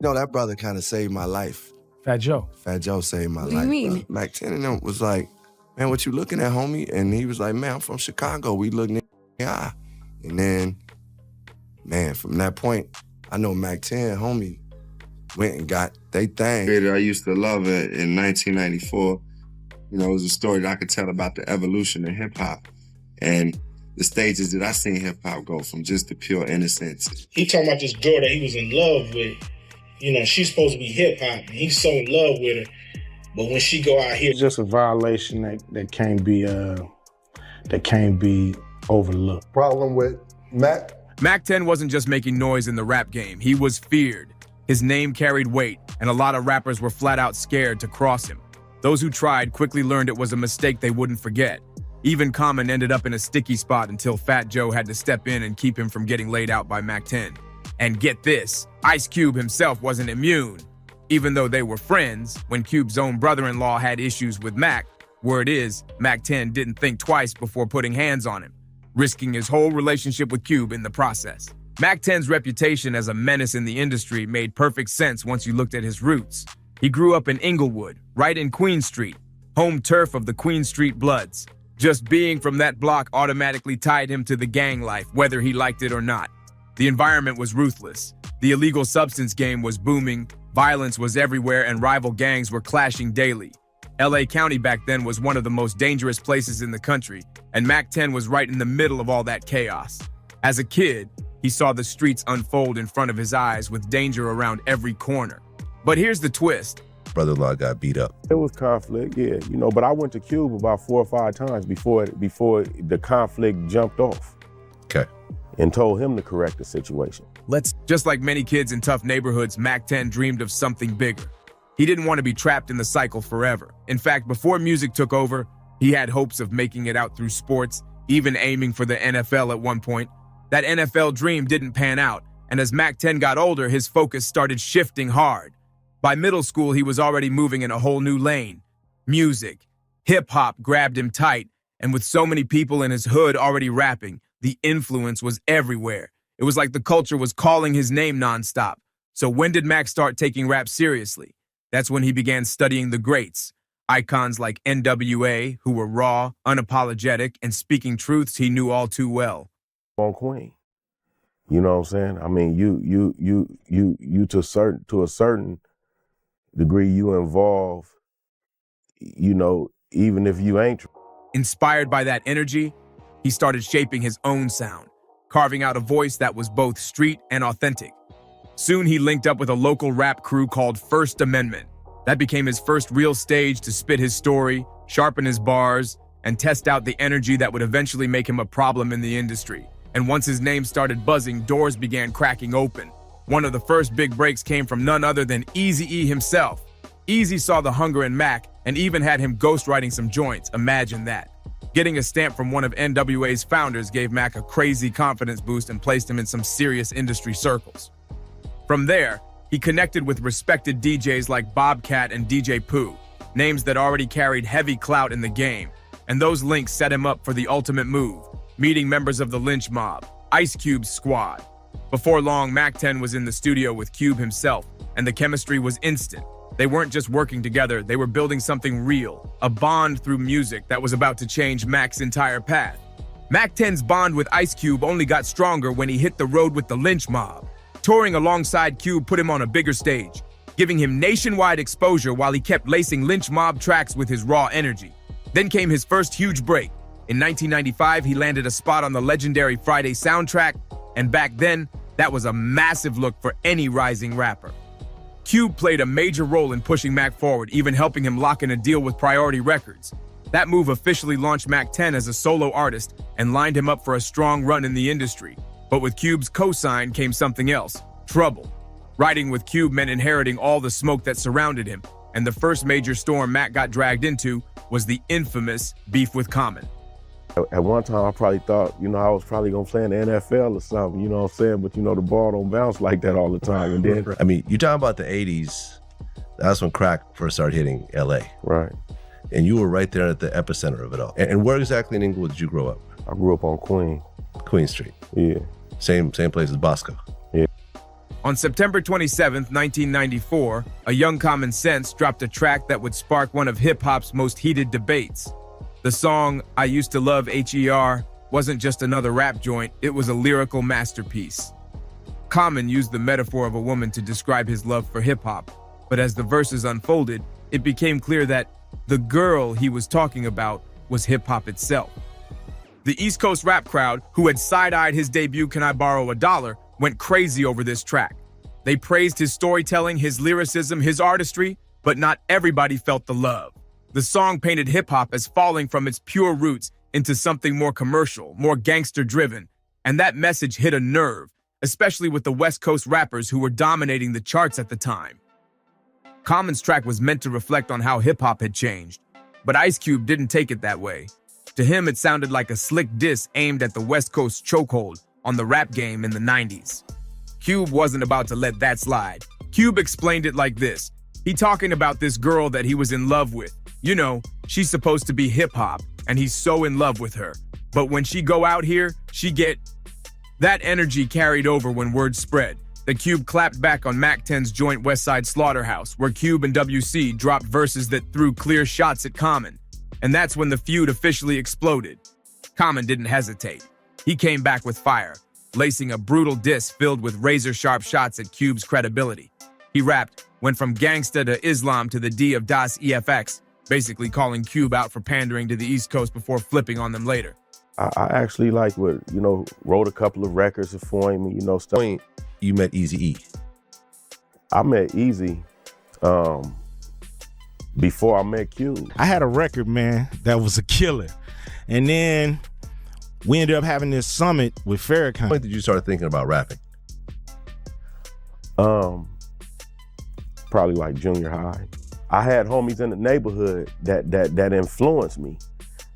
That brother kind of saved my life. Fat Joe. Fat Joe saved my life. What do you mean? Mack 10 and them was like, man, what you looking at, homie? And he was like, man, I'm from Chicago. We look in the eye. And then, man, from that point, I know Mack 10, homie, went and got they thing. I used to love it in 1994. It was a story that I could tell about the evolution of hip-hop and the stages that I seen hip-hop go from just the pure innocence. He talking about this girl that he was in love with. She's supposed to be hip-hop, and he's so in love with her. But when she go out here... It's just a violation that can't be overlooked. Problem with Mack? Mack 10 wasn't just making noise in the rap game. He was feared. His name carried weight, and a lot of rappers were flat out scared to cross him. Those who tried quickly learned it was a mistake they wouldn't forget. Even Common ended up in a sticky spot until Fat Joe had to step in and keep him from getting laid out by Mack 10. And get this, Ice Cube himself wasn't immune. Even though they were friends, when Cube's own brother-in-law had issues with Mack, word is, Mack 10 didn't think twice before putting hands on him, risking his whole relationship with Cube in the process. Mack 10's reputation as a menace in the industry made perfect sense once you looked at his roots. He grew up in Inglewood, right in Queen Street, home turf of the Queen Street Bloods. Just being from that block automatically tied him to the gang life, whether he liked it or not. The environment was ruthless. The illegal substance game was booming, violence was everywhere, and rival gangs were clashing daily. LA County back then was one of the most dangerous places in the country, and Mack 10 was right in the middle of all that chaos. As a kid, he saw the streets unfold in front of his eyes with danger around every corner. But here's the twist. Brother-in-law got beat up. There was conflict, yeah, but I went to Cube about 4 or 5 times before the conflict jumped off. Okay. And told him to correct the situation. Just like many kids in tough neighborhoods, Mack 10 dreamed of something bigger. He didn't want to be trapped in the cycle forever. In fact, before music took over, he had hopes of making it out through sports, even aiming for the NFL at one point. That NFL dream didn't pan out, and as Mack 10 got older, his focus started shifting hard. By middle school, he was already moving in a whole new lane. Music. Hip-hop grabbed him tight, and with so many people in his hood already rapping, the influence was everywhere. It was like the culture was calling his name nonstop. So when did Mack start taking rap seriously? That's when he began studying the greats. Icons like NWA, who were raw, unapologetic, and speaking truths he knew all too well. On Queen. You know what I'm saying? I mean, you to a certain degree, you involve, even if you ain't. Inspired by that energy, he started shaping his own sound, carving out a voice that was both street and authentic. Soon he linked up with a local rap crew called First Amendment. That became his first real stage to spit his story, sharpen his bars, and test out the energy that would eventually make him a problem in the industry. And once his name started buzzing, doors began cracking open. One of the first big breaks came from none other than Eazy-E himself. Eazy saw the hunger in Mack and even had him ghostwriting some joints. Imagine that. Getting a stamp from one of NWA's founders gave Mack a crazy confidence boost and placed him in some serious industry circles. From there, he connected with respected DJs like Bobcat and DJ Pooh, names that already carried heavy clout in the game. And those links set him up for the ultimate move, meeting members of the Lynch Mob, Ice Cube's squad. Before long, Mack 10 was in the studio with Cube himself, and the chemistry was instant. They weren't just working together, they were building something real, a bond through music that was about to change Mack's entire path. Mack 10's bond with Ice Cube only got stronger when he hit the road with the Lynch Mob. Touring alongside Cube put him on a bigger stage, giving him nationwide exposure while he kept lacing Lynch Mob tracks with his raw energy. Then came his first huge break. In 1995, he landed a spot on the legendary Friday soundtrack, and back then, that was a massive look for any rising rapper. Cube played a major role in pushing Mack forward, even helping him lock in a deal with Priority Records. That move officially launched Mack 10 as a solo artist and lined him up for a strong run in the industry. But with Cube's cosign came something else, trouble. Writing with Cube meant inheriting all the smoke that surrounded him, and the first major storm Mack got dragged into was the infamous beef with Common. At one time, I probably thought, I was probably going to play in the NFL or something, you know what I'm saying? But, the ball don't bounce like that all the time. And then, I mean, you're talking about the 80s. That's when crack first started hitting LA. Right. And you were right there at the epicenter of it all. And where exactly in Inglewood did you grow up? I grew up on Queen. Queen Street. Yeah. Same place as Bosco. Yeah. On September 27, 1994, a young Common Sense dropped a track that would spark one of hip-hop's most heated debates. The song, I Used to Love HER, wasn't just another rap joint, it was a lyrical masterpiece. Common used the metaphor of a woman to describe his love for hip-hop, but as the verses unfolded, it became clear that the girl he was talking about was hip-hop itself. The East Coast rap crowd, who had side-eyed his debut Can I Borrow a Dollar, went crazy over this track. They praised his storytelling, his lyricism, his artistry, but not everybody felt the love. The song painted hip-hop as falling from its pure roots into something more commercial, more gangster-driven, and that message hit a nerve, especially with the West Coast rappers who were dominating the charts at the time. Common's track was meant to reflect on how hip-hop had changed, but Ice Cube didn't take it that way. To him, it sounded like a slick diss aimed at the West Coast chokehold on the rap game in the 90s. Cube wasn't about to let that slide. Cube explained it like this. He talking about this girl that he was in love with. You know, she's supposed to be hip-hop, and he's so in love with her. But when she go out here, she get... That energy carried over when word spread. The Cube clapped back on Mack 10's joint Westside Slaughterhouse, where Cube and WC dropped verses that threw clear shots at Common. And that's when the feud officially exploded. Common didn't hesitate. He came back with fire, lacing a brutal diss filled with razor-sharp shots at Cube's credibility. He rapped, went from gangsta to Islam to the D of Das EFX, basically calling Cube out for pandering to the East Coast before flipping on them later. I actually wrote a couple of records for him, stuff. You met Eazy-E. I met Eazy before I met Cube. I had a record, man, that was a killer. And then we ended up having this summit with Farrakhan. When did you start thinking about rapping? Probably like junior high. I had homies in the neighborhood that influenced me,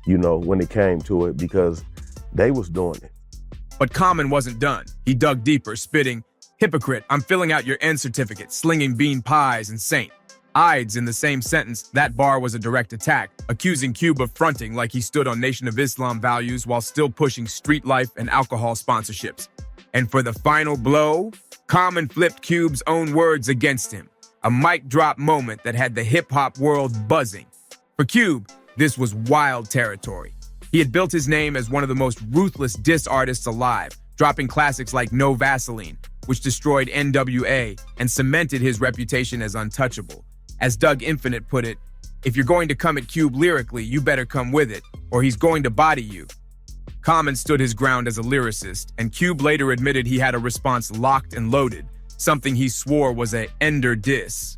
when it came to it, because they was doing it. But Common wasn't done. He dug deeper, spitting, "Hypocrite, I'm filling out your end certificate, slinging bean pies and saint." Ides in the same sentence, that bar was a direct attack, accusing Cube of fronting like he stood on Nation of Islam values while still pushing street life and alcohol sponsorships. And for the final blow, Common flipped Cube's own words against him, a mic drop moment that had the hip-hop world buzzing. For Cube, this was wild territory. He had built his name as one of the most ruthless diss artists alive, dropping classics like No Vaseline, which destroyed NWA and cemented his reputation as untouchable. As Doug Infinite put it, if you're going to come at Cube lyrically, you better come with it, or he's going to body you. Common stood his ground as a lyricist, and Cube later admitted he had a response locked and loaded, something he swore was a ender diss.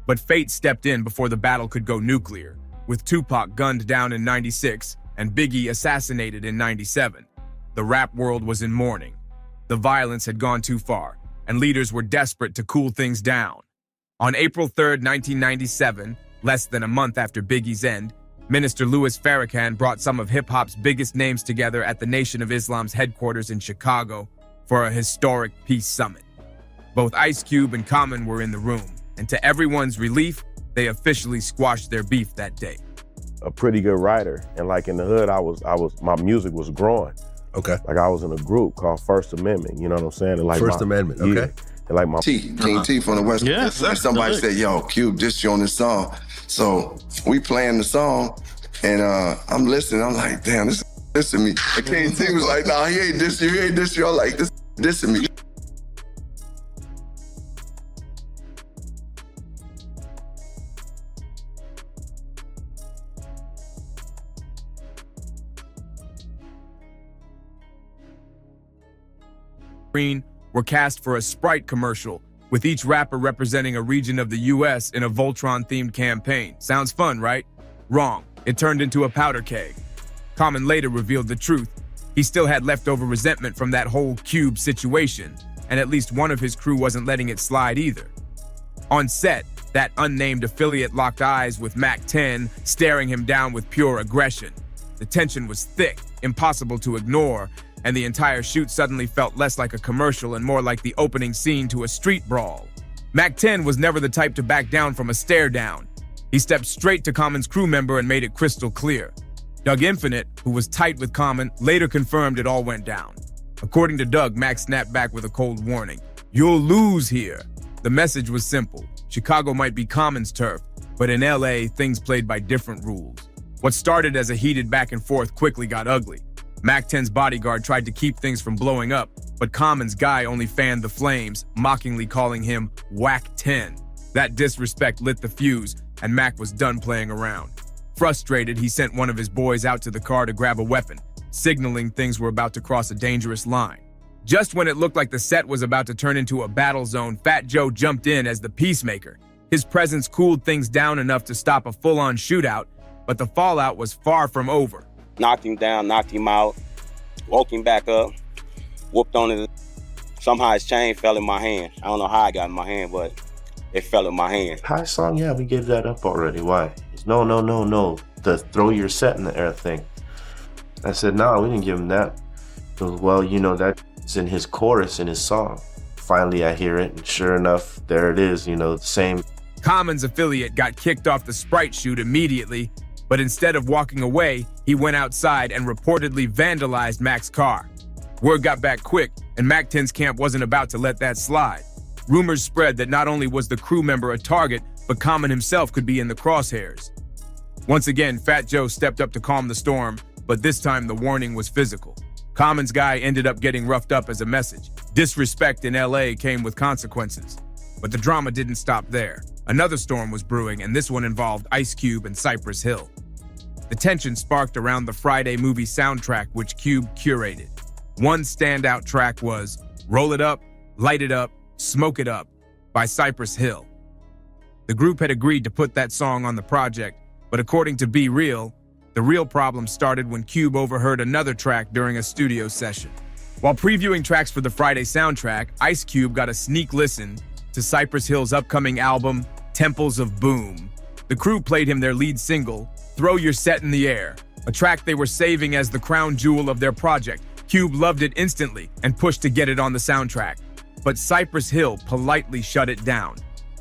But fate stepped in before the battle could go nuclear, with Tupac gunned down in '96 and Biggie assassinated in '97. The rap world was in mourning. The violence had gone too far, and leaders were desperate to cool things down. On April 3, 1997, less than a month after Biggie's end, Minister Louis Farrakhan brought some of hip-hop's biggest names together at the Nation of Islam's headquarters in Chicago for a historic peace summit. Both Ice Cube and Common were in the room, and to everyone's relief, they officially squashed their beef that day. A pretty good writer, and in the hood, my music was growing. Okay. I was in a group called First Amendment, you know what I'm saying? And First Amendment, okay. Yeah, and my King T from the West. Yeah, somebody said, "Yo, Cube dissed you on this song." So we playing the song, and I'm listening. I'm like, "Damn, this dissing me." And King T was like, "Nah, he ain't dissing you. He ain't dissing you." I'm like, "This dissing me." Were cast for a Sprite commercial, with each rapper representing a region of the US in a Voltron-themed campaign. Sounds fun, right? Wrong. It turned into a powder keg. Common later revealed the truth. He still had leftover resentment from that whole Cube situation, and at least one of his crew wasn't letting it slide either. On set, that unnamed affiliate locked eyes with Mack 10, staring him down with pure aggression. The tension was thick, impossible to ignore, and the entire shoot suddenly felt less like a commercial and more like the opening scene to a street brawl. Mack 10 was never the type to back down from a stare down. He stepped straight to Common's crew member and made it crystal clear. Doug Infinite, who was tight with Common, later confirmed it all went down. According to Doug, Mack snapped back with a cold warning. "You'll lose here." The message was simple. Chicago might be Common's turf, but in LA, things played by different rules. What started as a heated back and forth quickly got ugly. Mack 10's bodyguard tried to keep things from blowing up, but Common's guy only fanned the flames, mockingly calling him Whack 10. That disrespect lit the fuse, and Mack was done playing around. Frustrated, he sent one of his boys out to the car to grab a weapon, signaling things were about to cross a dangerous line. Just when it looked like the set was about to turn into a battle zone, Fat Joe jumped in as the peacemaker. His presence cooled things down enough to stop a full-on shootout, but the fallout was far from over. Knocked him down, knocked him out, woke him back up, whooped on his... Somehow his chain fell in my hand. I don't know how it got in my hand, but it fell in my hand. High song, yeah, we gave that up already. Why? No, the throw your set in the air thing. I said, no, we didn't give him that. He goes, well, you know, that's in his chorus in his song. Finally, I hear it, and sure enough, there it is, you know, the same. Common's affiliate got kicked off the Sprite shoot immediately, but instead of walking away, he went outside and reportedly vandalized Mack's car. Word got back quick, and Mack 10's camp wasn't about to let that slide. Rumors spread that not only was the crew member a target, but Common himself could be in the crosshairs. Once again, Fat Joe stepped up to calm the storm, but this time the warning was physical. Common's guy ended up getting roughed up as a message. Disrespect in LA came with consequences. But the drama didn't stop there. Another storm was brewing, and this one involved Ice Cube and Cypress Hill. The tension sparked around the Friday movie soundtrack, which Cube curated. One standout track was Roll It Up, Light It Up, Smoke It Up by Cypress Hill. The group had agreed to put that song on the project, but according to Be Real, the real problem started when Cube overheard another track during a studio session. While previewing tracks for the Friday soundtrack, Ice Cube got a sneak listen to Cypress Hill's upcoming album, Temples of Boom. The crew played him their lead single, Throw Your Set in the Air, a track they were saving as the crown jewel of their project. Cube loved it instantly and pushed to get it on the soundtrack, but Cypress Hill politely shut it down.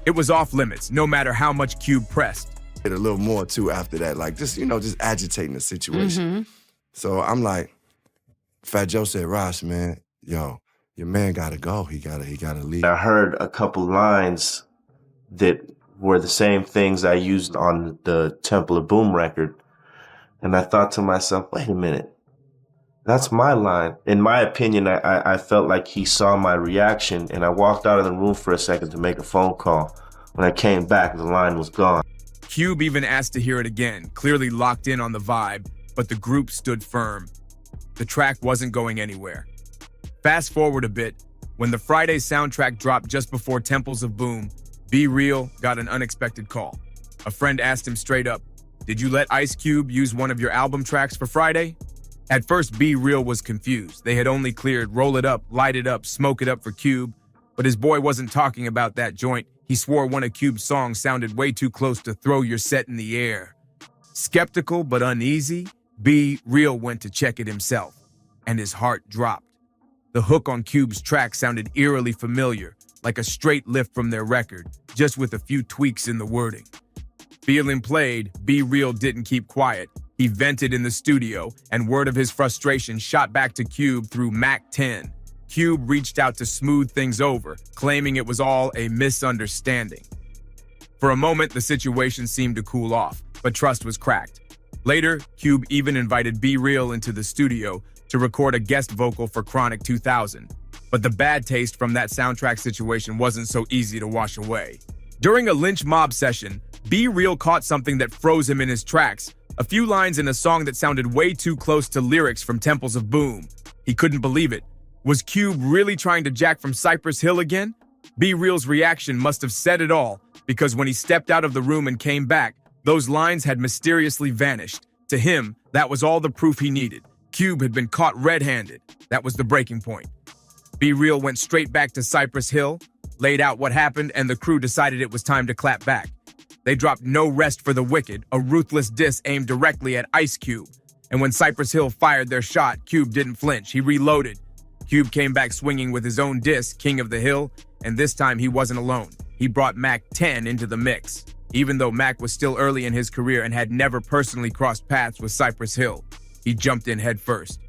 It was off limits, no matter how much Cube pressed. A little more too after that, like just, you know, just agitating the situation. So I'm like, Fat Joe said, Ross, man, yo, your man gotta go. He gotta leave. I heard a couple lines that were the same things I used on the Temple of Boom record. And I thought to myself, wait a minute, that's my line. In my opinion, I felt like he saw my reaction, and I walked out of the room for a second to make a phone call. When I came back, the line was gone. Cube even asked to hear it again, clearly locked in on the vibe, but the group stood firm. The track wasn't going anywhere. Fast forward a bit, when the Friday soundtrack dropped just before Temples of Boom, Be Real got an unexpected call. A friend asked him straight up, "Did you let Ice Cube use one of your album tracks for Friday?" At first, Be Real was confused. They had only cleared Roll It Up, Light It Up, Smoke It Up for Cube, but his boy wasn't talking about that joint. He swore one of Cube's songs sounded way too close to Throw Your Set in the Air. Skeptical but uneasy, Be Real went to check it himself, and his heart dropped. The hook on Cube's track sounded eerily familiar, like a straight lift from their record, just with a few tweaks in the wording. Feeling played, Be Real didn't keep quiet. He vented in the studio, and word of his frustration shot back to Cube through Mack 10. Cube reached out to smooth things over, claiming it was all a misunderstanding. For a moment, the situation seemed to cool off, but trust was cracked. Later, Cube even invited Be Real into the studio to record a guest vocal for Chronic 2000. But the bad taste from that soundtrack situation wasn't so easy to wash away. During a lynch mob session, Be Real caught something that froze him in his tracks, a few lines in a song that sounded way too close to lyrics from Temples of Boom. He couldn't believe it. Was Cube really trying to jack from Cypress Hill again? Be Real's reaction must have said it all, because when he stepped out of the room and came back, those lines had mysteriously vanished. To him, that was all the proof he needed. Cube had been caught red-handed. That was the breaking point. Be Real went straight back to Cypress Hill, laid out what happened, and the crew decided it was time to clap back. They dropped No Rest for the Wicked, a ruthless diss aimed directly at Ice Cube. And when Cypress Hill fired their shot, Cube didn't flinch. He reloaded. Cube came back swinging with his own diss, King of the Hill, and this time he wasn't alone. He brought Mack 10 into the mix. Even though Mack was still early in his career and had never personally crossed paths with Cypress Hill, he jumped in head first.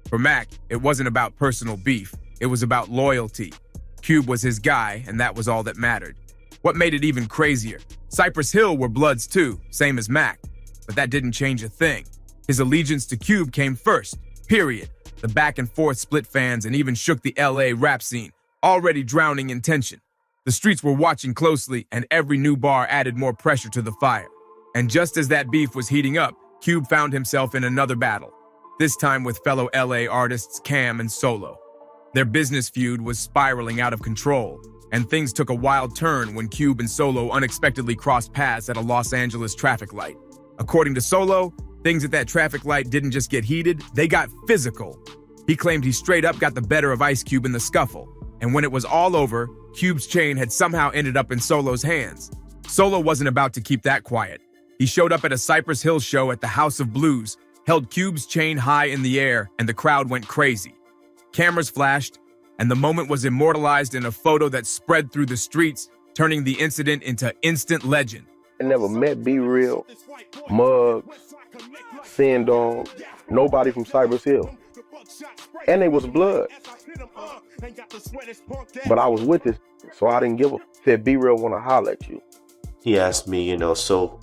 For Mack, it wasn't about personal beef. It was about loyalty. Cube was his guy, and that was all that mattered. What made it even crazier? Cypress Hill were Bloods too, same as Mack. But that didn't change a thing. His allegiance to Cube came first, period. The back and forth split fans and even shook the LA rap scene, already drowning in tension. The streets were watching closely, and every new bar added more pressure to the fire. And just as that beef was heating up, Cube found himself in another battle, this time with fellow LA artists Cam and Solo. Their business feud was spiraling out of control, and things took a wild turn when Cube and Solo unexpectedly crossed paths at a Los Angeles traffic light. According to Solo, things at that traffic light didn't just get heated, they got physical. He claimed he straight up got the better of Ice Cube in the scuffle, and when it was all over, Cube's chain had somehow ended up in Solo's hands. Solo wasn't about to keep that quiet. He showed up at a Cypress Hill show at the House of Blues, held Cube's chain high in the air, and the crowd went crazy. Cameras flashed, and the moment was immortalized in a photo that spread through the streets, turning the incident into instant legend. I never met Be Real, Muggs, Sin Dog, nobody from Cypress Hill. And they was blood. But I was with it, so I didn't give a said Be Real wanna holler at you. He asked me, so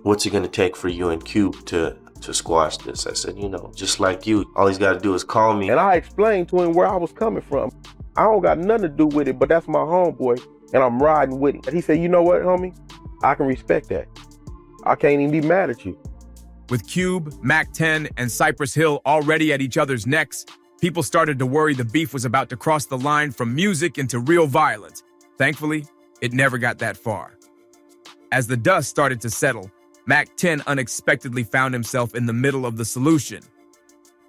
what's it gonna take for you and Cube to squash this? I said, just like you, all he's gotta do is call me. And I explained to him where I was coming from. I don't got nothing to do with it, but that's my homeboy, and I'm riding with him. And he said, you know what, homie? I can respect that. I can't even be mad at you. With Cube, Mack 10, and Cypress Hill already at each other's necks, people started to worry the beef was about to cross the line from music into real violence. Thankfully, it never got that far. As the dust started to settle, Mack 10 unexpectedly found himself in the middle of the solution.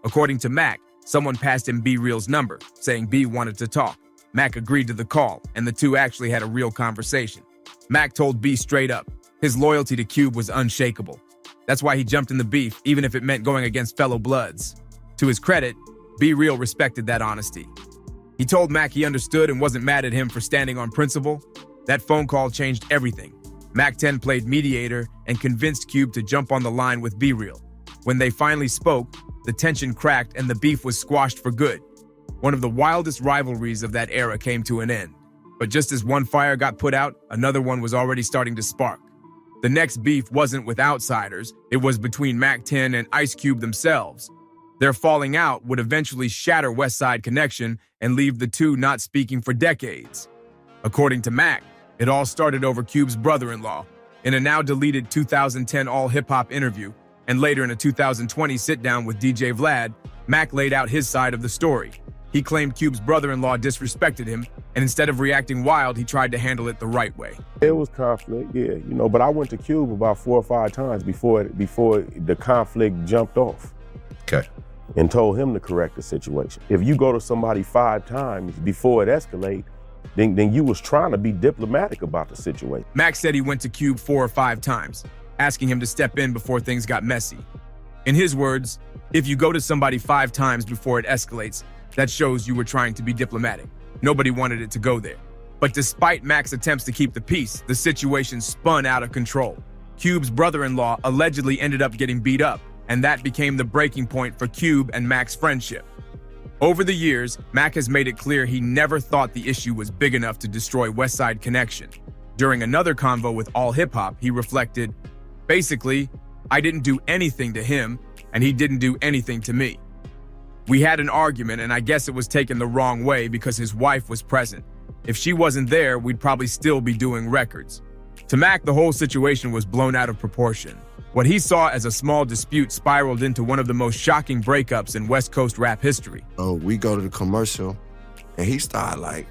According to Mack, someone passed him Be Real's number, saying B wanted to talk. Mack agreed to the call, and the two actually had a real conversation. Mack told B straight up, his loyalty to Cube was unshakable. That's why he jumped in the beef, even if it meant going against fellow Bloods. To his credit, Be Real respected that honesty. He told Mack he understood and wasn't mad at him for standing on principle. That phone call changed everything. Mack 10 played mediator and convinced Cube to jump on the line with Be Real. When they finally spoke, the tension cracked and the beef was squashed for good. One of the wildest rivalries of that era came to an end. But just as one fire got put out, another one was already starting to spark. The next beef wasn't with outsiders, it was between Mack 10 and Ice Cube themselves. Their falling out would eventually shatter Westside Connection and leave the two not speaking for decades. According to Mack, it all started over Cube's brother-in-law. In a now-deleted 2010 all-hip-hop interview, and later in a 2020 sit-down with DJ Vlad, Mack laid out his side of the story. He claimed Cube's brother-in-law disrespected him, and instead of reacting wild, he tried to handle it the right way. It was conflict, yeah, but I went to Cube about 4 or 5 times before the conflict jumped off. Okay. And told him to correct the situation. If you go to somebody 5 times before it escalates, then you was trying to be diplomatic about the situation. Mack said he went to Cube 4 or 5 times, asking him to step in before things got messy. In his words, if you go to somebody 5 times before it escalates, that shows you were trying to be diplomatic. Nobody wanted it to go there. But despite Mack's attempts to keep the peace, the situation spun out of control. Cube's brother-in-law allegedly ended up getting beat up, and that became the breaking point for Cube and Mack's friendship. Over the years, Mack has made it clear he never thought the issue was big enough to destroy Westside Connection. During another convo with All Hip Hop, he reflected, basically, I didn't do anything to him, and he didn't do anything to me. We had an argument, and I guess it was taken the wrong way because his wife was present. If she wasn't there, we'd probably still be doing records. To Mack, the whole situation was blown out of proportion. What he saw as a small dispute spiraled into one of the most shocking breakups in West Coast rap history. Oh, we go to the commercial, and he started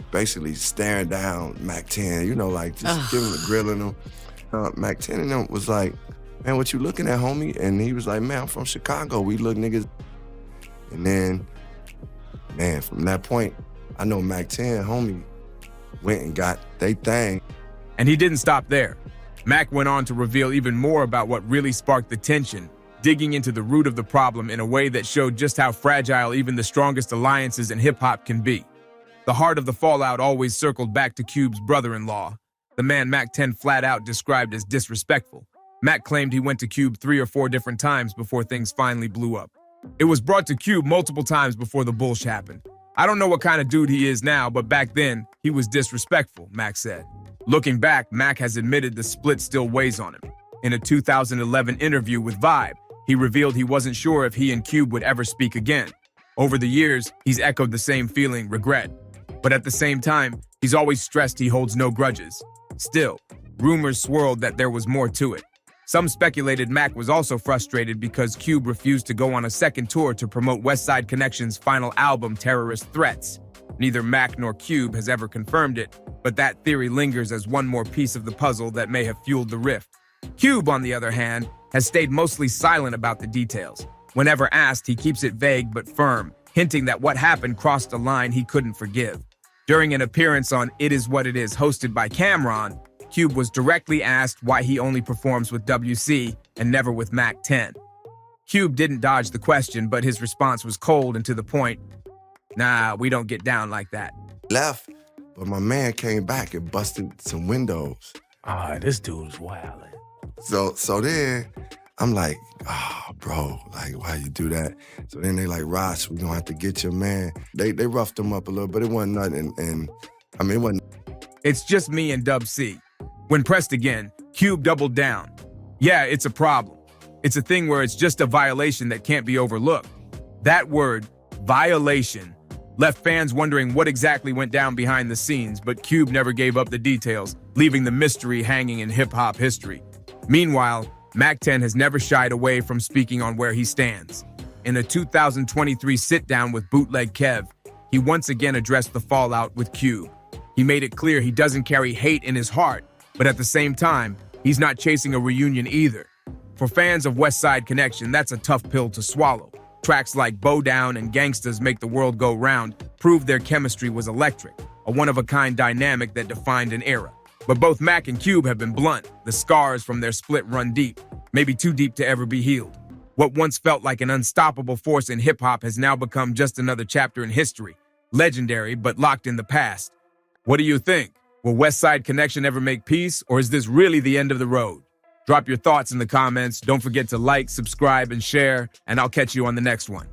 basically staring down Mack 10, just giving the grilling him. Mack 10 and them was like, man, what you looking at, homie? And he was like, man, I'm from Chicago. We look niggas. And then, man, from that point, I know Mack 10, homie, went and got they thing. And he didn't stop there. Mack went on to reveal even more about what really sparked the tension, digging into the root of the problem in a way that showed just how fragile even the strongest alliances in hip-hop can be. The heart of the fallout always circled back to Cube's brother-in-law, the man Mack 10 flat out described as disrespectful. Mack claimed he went to Cube 3 or 4 different times before things finally blew up. It was brought to Cube multiple times before the bullshit happened. I don't know what kind of dude he is now, but back then, he was disrespectful, Mack said. Looking back, Mack has admitted the split still weighs on him. In a 2011 interview with Vibe, he revealed he wasn't sure if he and Cube would ever speak again. Over the years, he's echoed the same feeling, regret. But at the same time, he's always stressed he holds no grudges. Still, rumors swirled that there was more to it. Some speculated Mack was also frustrated because Cube refused to go on a second tour to promote Westside Connection's final album, Terrorist Threats. Neither Mack nor Cube has ever confirmed it, but that theory lingers as one more piece of the puzzle that may have fueled the rift. Cube, on the other hand, has stayed mostly silent about the details. Whenever asked, he keeps it vague but firm, hinting that what happened crossed a line he couldn't forgive. During an appearance on It Is What It Is hosted by Cameron, Cube was directly asked why he only performs with WC and never with Mack 10. Cube didn't dodge the question, but his response was cold and to the point. Nah, we don't get down like that. Left, but my man came back and busted some windows. This dude's wild. So then I'm like, bro, like, why you do that? So then they like, Ross, we gonna have to get your man. They roughed him up a little, but it wasn't nothing. And I mean, it wasn't. It's just me and Dub C. When pressed again, Cube doubled down. Yeah, it's a problem. It's a thing where it's just a violation that can't be overlooked. That word, violation, left fans wondering what exactly went down behind the scenes, but Cube never gave up the details, leaving the mystery hanging in hip-hop history. Meanwhile, Mack 10 has never shied away from speaking on where he stands. In a 2023 sit-down with Bootleg Kev, he once again addressed the fallout with Cube. He made it clear he doesn't carry hate in his heart, but at the same time, he's not chasing a reunion either. For fans of Westside Connection, that's a tough pill to swallow. Tracks like Bow Down and Gangsta's Make the World Go Round proved their chemistry was electric, a one-of-a-kind dynamic that defined an era. But both Mack and Cube have been blunt. The scars from their split run deep, maybe too deep to ever be healed. What once felt like an unstoppable force in hip-hop has now become just another chapter in history. Legendary, but locked in the past. What do you think? Will Westside Connection ever make peace, or is this really the end of the road? Drop your thoughts in the comments. Don't forget to like, subscribe, and share, and I'll catch you on the next one.